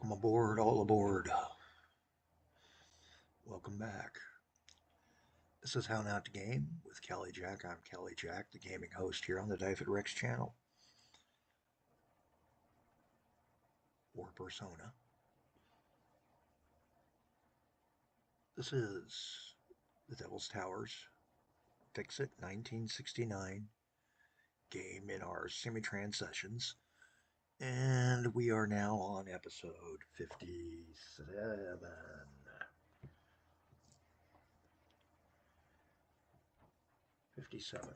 Welcome aboard, all aboard. Welcome back. This is How Not to Game with Kelly Jack. I'm Kelly Jack, the gaming host here on the Dive Rex channel, or persona. This is the Devil's Towers Fixit 1969 game in our semi-trans sessions. And we are now on episode 57. 57.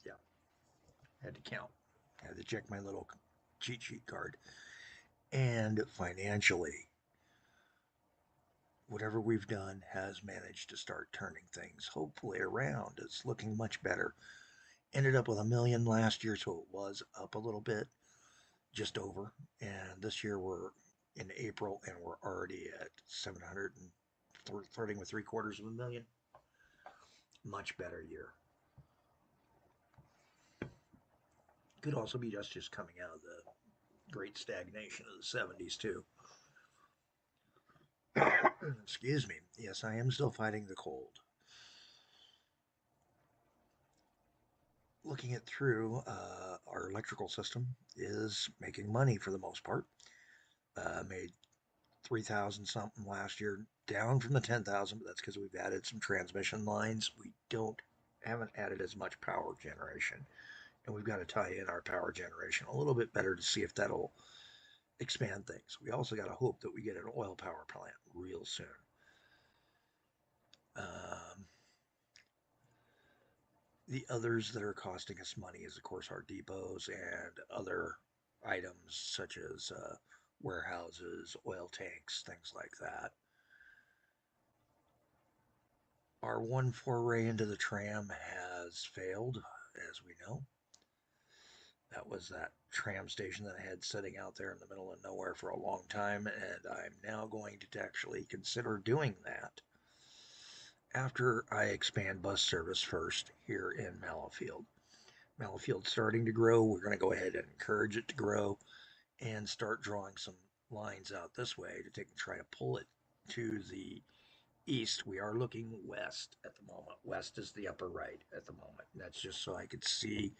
Yeah. Had to count. Had to check my little cheat sheet card. And financially, whatever we've done has managed to start turning things hopefully around. It's looking much better. Ended up with $1 million last year, so it was up a little bit, just over. And this year we're in April and we're already at 700 and flirting with $750,000. Much better year. Could also be us just coming out of the great stagnation of the 70s too. Excuse me. Yes, I am still fighting the cold. Looking it through, our electrical system is making money for the most part. Made 3,000 something last year, down from the 10,000, but that's because we've added some transmission lines. We haven't added as much power generation, and we've got to tie in our power generation a little bit better to see if that'll expand things. We also got to hope that we get an oil power plant real soon. The others that are costing us money is, of course, our depots and other items such as warehouses, oil tanks, things like that. Our one foray into the tram has failed, as we know. That was that tram station that I had sitting out there in the middle of nowhere for a long time, and I'm now going to actually consider doing that after I expand bus service first here in Mallowfield. Mallowfield's starting to grow. We're going to go ahead and encourage it to grow and start drawing some lines out this way to try to pull it to the east. We are looking west at the moment. West is the upper right at the moment. And that's just so I could see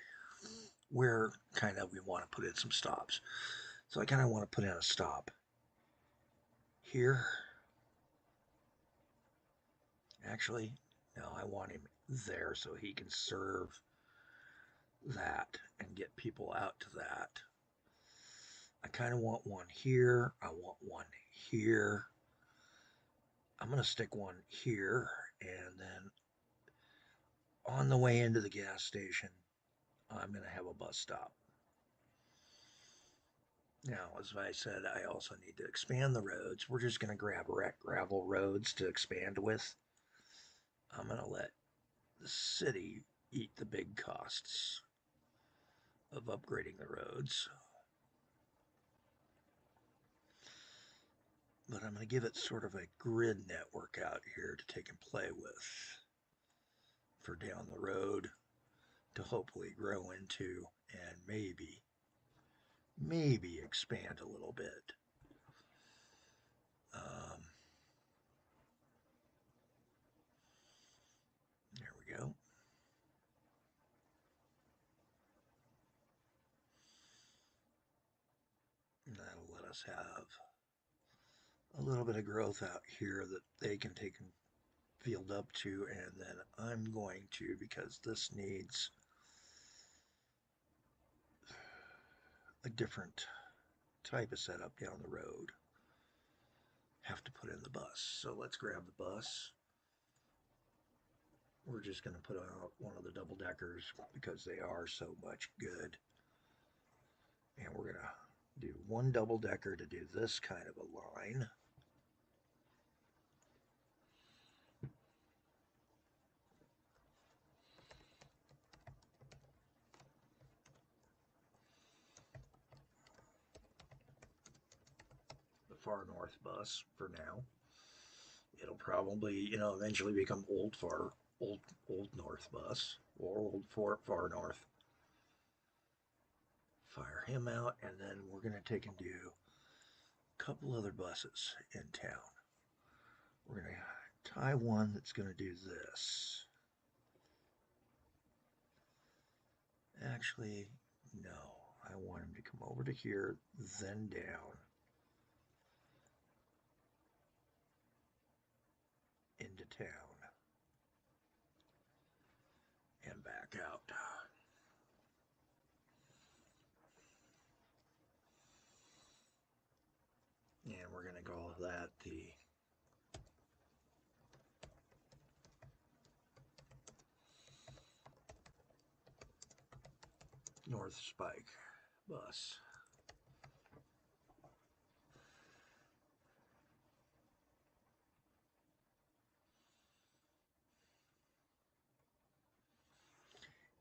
where kind of we want to put in some stops. So I kind of want to put in a stop here. Actually, no, I want him there so he can serve that and get people out to that. I kind of want one here. I want one here. I'm going to stick one here, and then on the way into the gas station, I'm going to have a bus stop. Now, as I said, I also need to expand the roads. We're just going to grab gravel roads to expand with. I'm going to let the city eat the big costs of upgrading the roads. But I'm going to give it sort of a grid network out here to take and play with for down the road to hopefully grow into and maybe expand a little bit. There we go. And that'll let us have a little bit of growth out here that they can take and field up to, and then I'm going to, because this needs a different type of setup down the road, have to put in the bus. So let's grab the bus. We're just going to put out one of the double deckers because they are so much good. And we're going to do one double decker to do this kind of a line. The far north bus for now. It'll probably, eventually become old north bus or far north. Fire him out, and then we're going to take and do a couple other buses in town. We're going to tie one that's going to do this. Actually, no. I want him to come over to here, then down into town and back out. And we're going to call that the North Spike bus.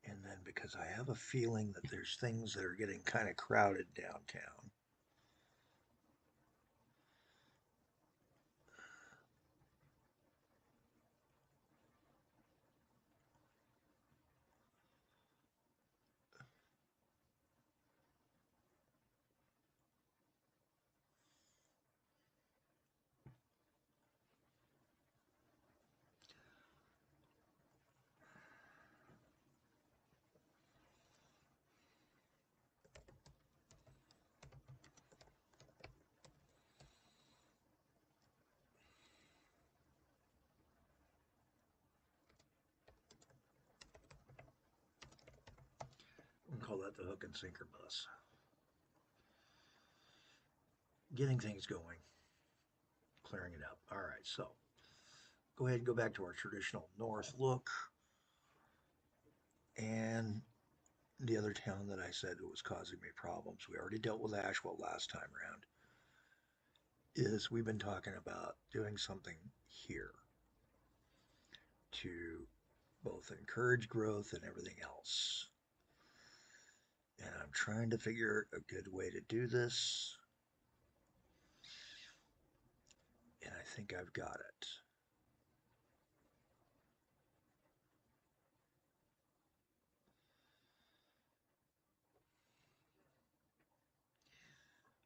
And then because I have a feeling that there's things that are getting kind of crowded downtown, we'll call that the hook and sinker bus. Getting things going, clearing it up. All right, so go ahead and go back to our traditional north look. And the other town that I said was causing me problems, we already dealt with Asheville last time around, is we've been talking about doing something here to both encourage growth and everything else. And I'm trying to figure a good way to do this. And I think I've got it.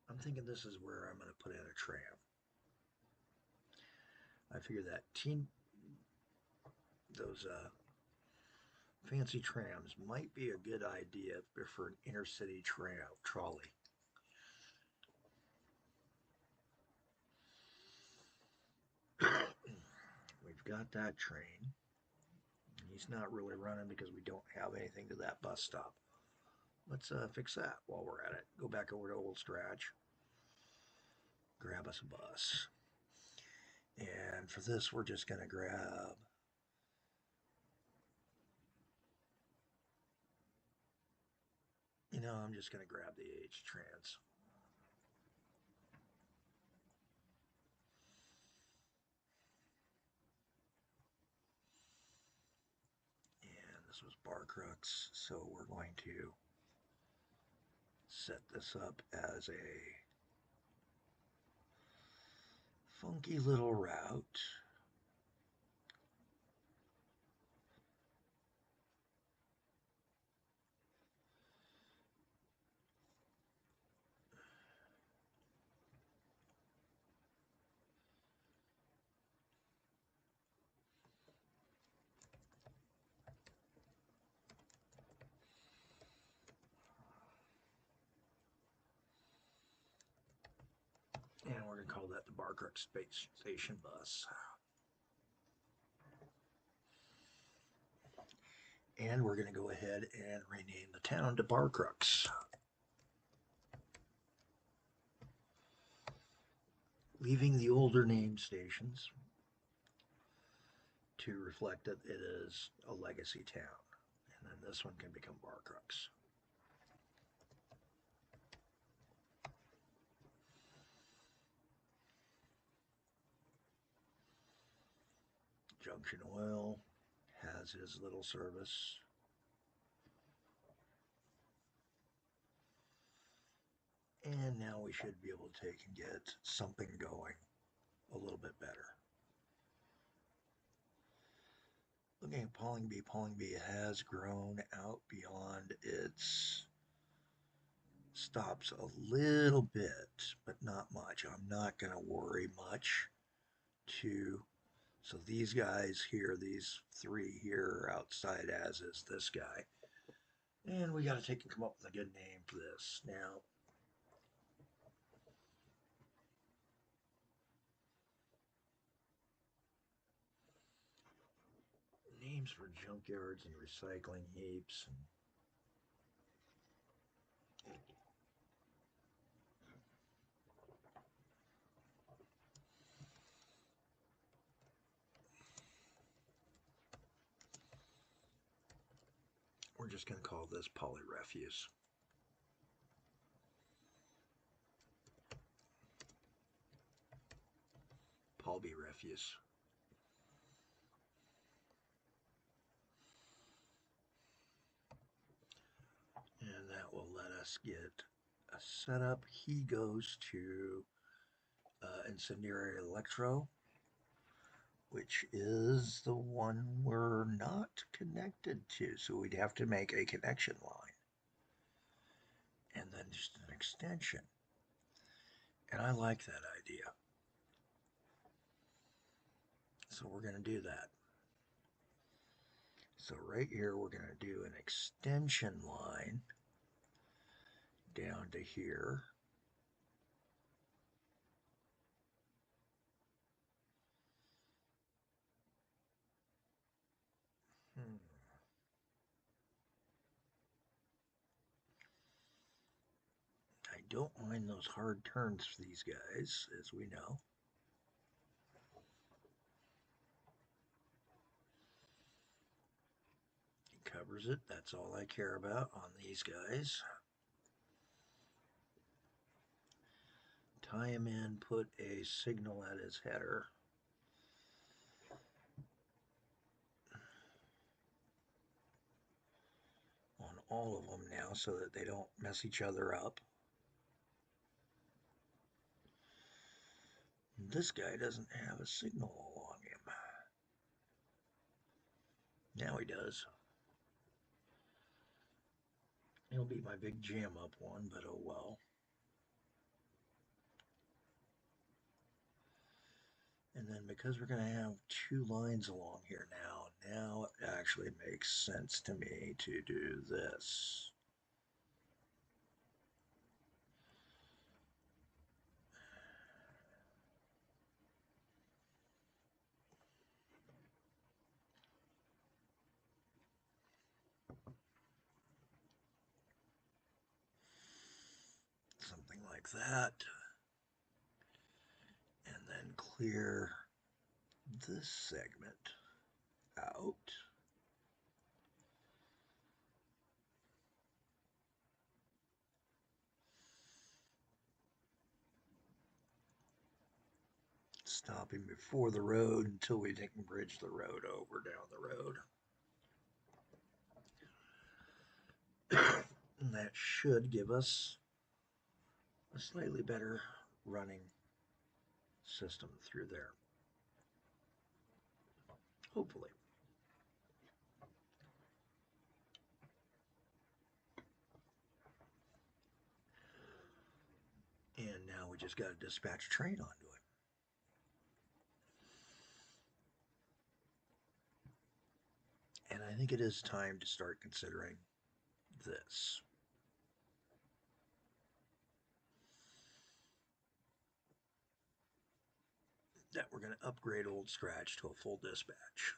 I'm thinking this is where I'm going to put in a tram. I figure that those fancy trams might be a good idea for an inner city trolley. We've got that train. He's not really running because we don't have anything to that bus stop. Let's fix that while we're at it. Go back over to Old Stratch. Grab us a bus. And for this, we're just going to grab I'm just going to grab the H trans. And this was Bar Crux, so we're going to set this up as a funky little route. And we're going to call that the Bar Crux Space Station Bus. And we're going to go ahead and rename the town to Bar Crux. Leaving the older name stations to reflect that it is a legacy town. And then this one can become Bar Crux. Junction Oil has his little service. And now we should be able to take and get something going a little bit better. Looking at Pauling B has grown out beyond its stops a little bit, but not much. I'm not going to worry much to. So these guys here, these three here are outside, as is this guy. And we got to take and come up with a good name for this. Now, names for junkyards and recycling heaps. And we're just going to call this poly refuse. Poly refuse. And that will let us get a setup. He goes to incendiary electro, which is the one we're not connected to. So we'd have to make a connection line and then just an extension. And I like that idea. So we're going to do that. So right here, we're going to do an extension line down to here. I don't mind those hard turns for these guys, as we know. He covers it. That's all I care about on these guys. Tie him in, put a signal at his header. On all of them now so that they don't mess each other up. This guy doesn't have a signal along him. Now he does. He'll be my big jam up one, but oh well. And then because we're going to have two lines along here now it actually makes sense to me to do this. Something like that. And then clear this segment out. Stopping before the road until we can bridge the road over down the road. And that should give us a slightly better running system through there. Hopefully. And now we just got to dispatch a train onto it. And I think it is time to start considering this. That we're going to upgrade Old Scratch to a full dispatch.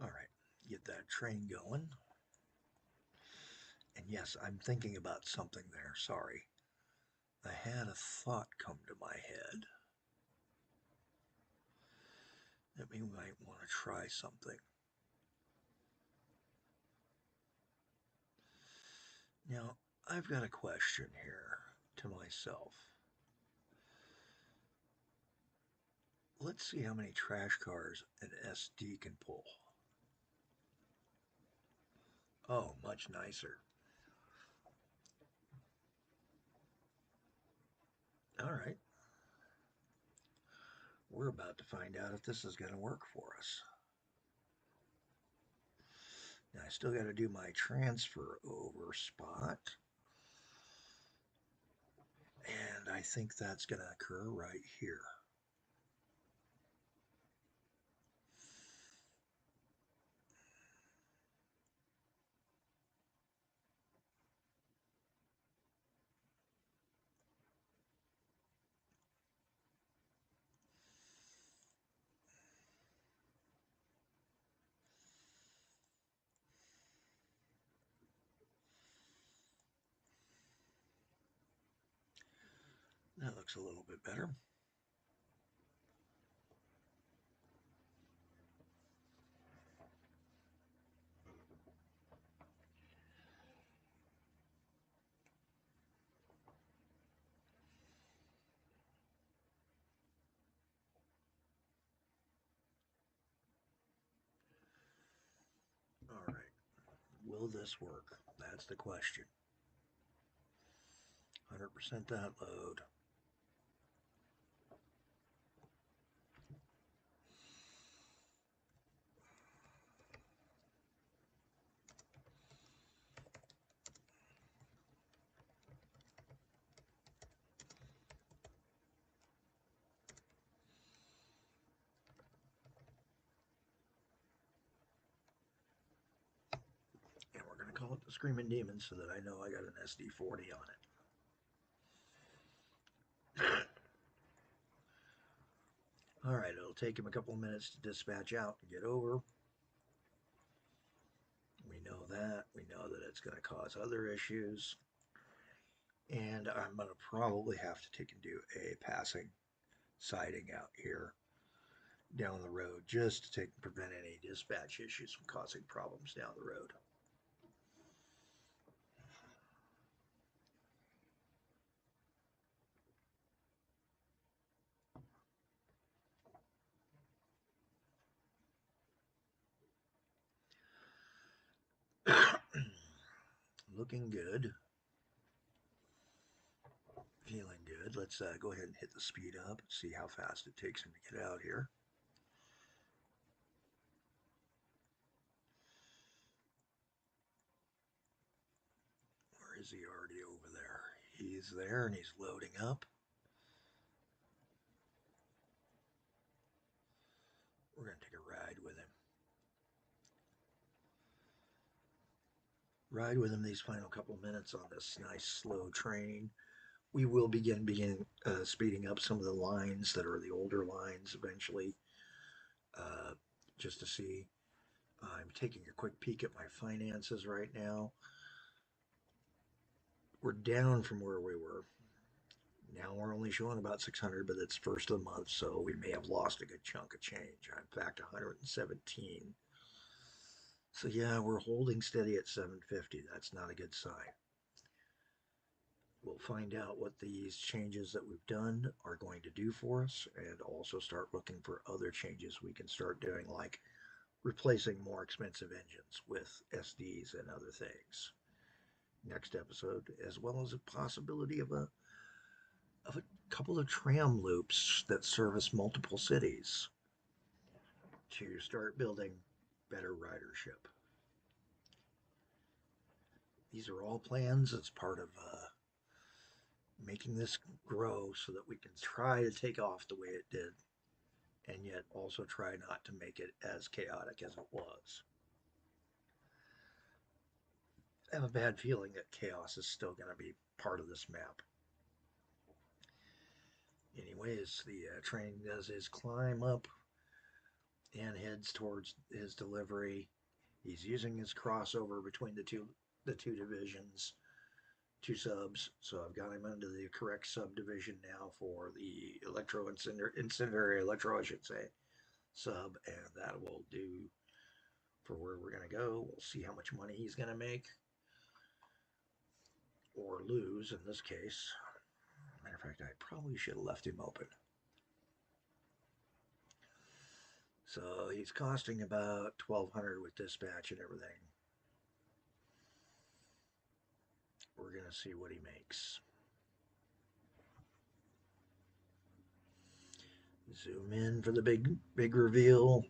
All right, get that train going. And yes, I'm thinking about something there. Sorry. I had a thought come to my head that we might want to try something. Now, I've got a question here. to myself, let's see how many trash cars an SD can pull. Oh, much nicer. All right. We're about to find out if this is going to work for us. Now, I still got to do my transfer over spot. And I think that's going to occur right here. That looks a little bit better. All right. Will this work? That's the question. 100% download. And we're going to call it the Screaming Demon so that I know I got an SD40 on it. All right, it'll take him a couple of minutes to dispatch out and get over. We know that. We know that it's going to cause other issues. And I'm going to probably have to take and do a passing siding out here down the road just to prevent any dispatch issues from causing problems down the road. Looking good. Feeling good. Let's go ahead and hit the speed up and see how fast it takes him to get out here. Or is he already over there? He's there and he's loading up. We're going to take a ride with him. Ride with him these final couple minutes on this nice slow train. We will begin speeding up some of the lines that are the older lines eventually, uh, just to see. I'm taking a quick peek at my finances right now. We're down from where we were. Now we're only showing about 600, but it's first of the month, so we may have lost a good chunk of change. In fact, 117. So yeah, we're holding steady at 750. That's not a good sign. We'll find out what these changes that we've done are going to do for us and also start looking for other changes we can start doing, like replacing more expensive engines with SDs and other things. Next episode, as well as a possibility of a couple of tram loops that service multiple cities to start building better ridership. These are all plans as part of making this grow so that we can try to take off the way it did and yet also try not to make it as chaotic as it was. I have a bad feeling that chaos is still going to be part of this map. Anyways, the train does his climb up and heads towards his delivery. He's using his crossover between the two divisions, two subs. So I've got him under the correct subdivision now for the incendiary electro, I should say, sub, and that will do for where we're going to go. We'll see how much money he's going to make or lose in this case. fact, I probably should have left him open. So he's costing about 1,200 with dispatch and everything. We're going to see what he makes. Zoom in for the big reveal.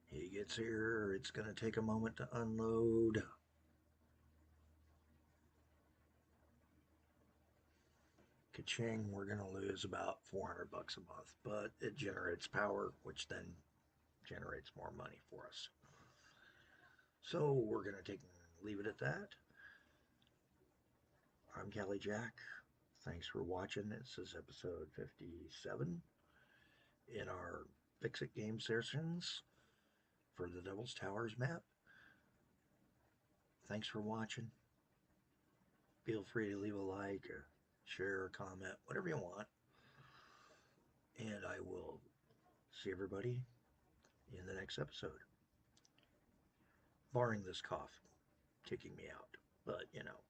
He gets here. It's going to take a moment to unload. Ka-ching, we're going to lose about 400 bucks a month, but it generates power, which then generates more money for us. So we're going to leave it at that. I'm Kelly Jack. Thanks for watching. This is episode 57 in our Fixit game sessions for the Devil's Towers map. Thanks for watching. Feel free to leave a like, or share, or comment, whatever you want. And I will see everybody in the next episode. Barring this cough taking me out. But, you know.